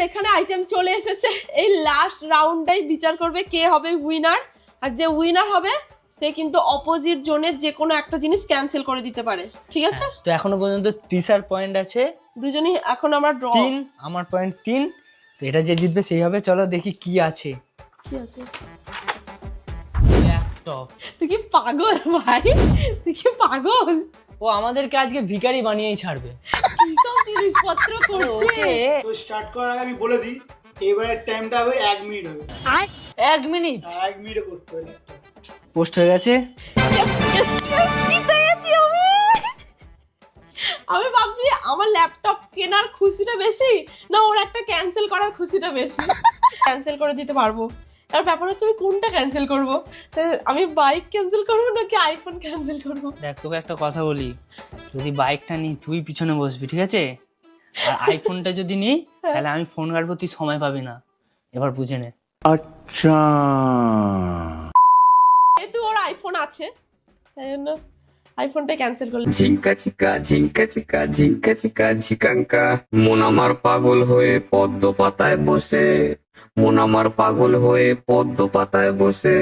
এখানে আইটেম চলে এসেছে। এই লাস্ট রাউন্ডটাই বিচার করবে কে হবে উইনার, আর যে উইনার হবে সে কিন্তু অপোজিট জোনের যে কোনো একটা জিনিস ক্যান্সেল করে দিতে পারে, ঠিক আছে? তো এখনো পর্যন্ত ত্রিশার পয়েন্ট আছে দুজনই এখন আমরা ড্র। 3, আমার পয়েন্ট 3। তো এটা যে জিতবে সেই হবে। চলো দেখি কি আছে। কি আছে? ল্যাপটপ। তুই কি পাগল ভাই, তুই কি পাগল? ও আমাদেরকে আজকে ভিখারি বানিয়েই ছাড়বে। কি সব জিনিসপত্র করছে। তো স্টার্ট করার আগে আমি বলে দিই, এবারের টাইমটা হবে 1 মিনিট হবে। 1 মিনিট 1 মিনিটে করতে হবে। পোস্ট হয়ে গেছে। Yes, yes, yes, জিতে গেছি আমি। আমি ভাবছি আমার ল্যাপটপ কেনার খুশিটা বেশি না ওর একটা ক্যান্সেল করার খুশিটা বেশি। ক্যান্সেল করে দিতে পারবো। আর ব্যাপার হচ্ছে আমি কোনটা ক্যান্সেল করব, আমি বাইক ক্যান্সেল করবো নাকি আইফোন ক্যান্সেল করব? দেখ তোকে একটা কথা বলি, যদি বাইকটা নিই তুই পিছনে বসবি, ঠিক আছে? আর আইফোনটা যদি নিই তাহলে আমি ফোন কাটবো, তুই সময় পাবি না। এবার বুঝে নে। আচ্ছা, যেহেতু ওর আইফোন আছে তাই জন্য আইফোনটা ক্যান্সেল করলে। ঝিঙ্কা চিকা ঝিঙ্কা চিকা ঝিঙ্কা চিকা ঝিকাঙ্কা, মন আমার পাগল হয়ে পদ্ম পাতায় বসে, মন আমার পাগল হয়ে পদ্ম পাতায় বসে,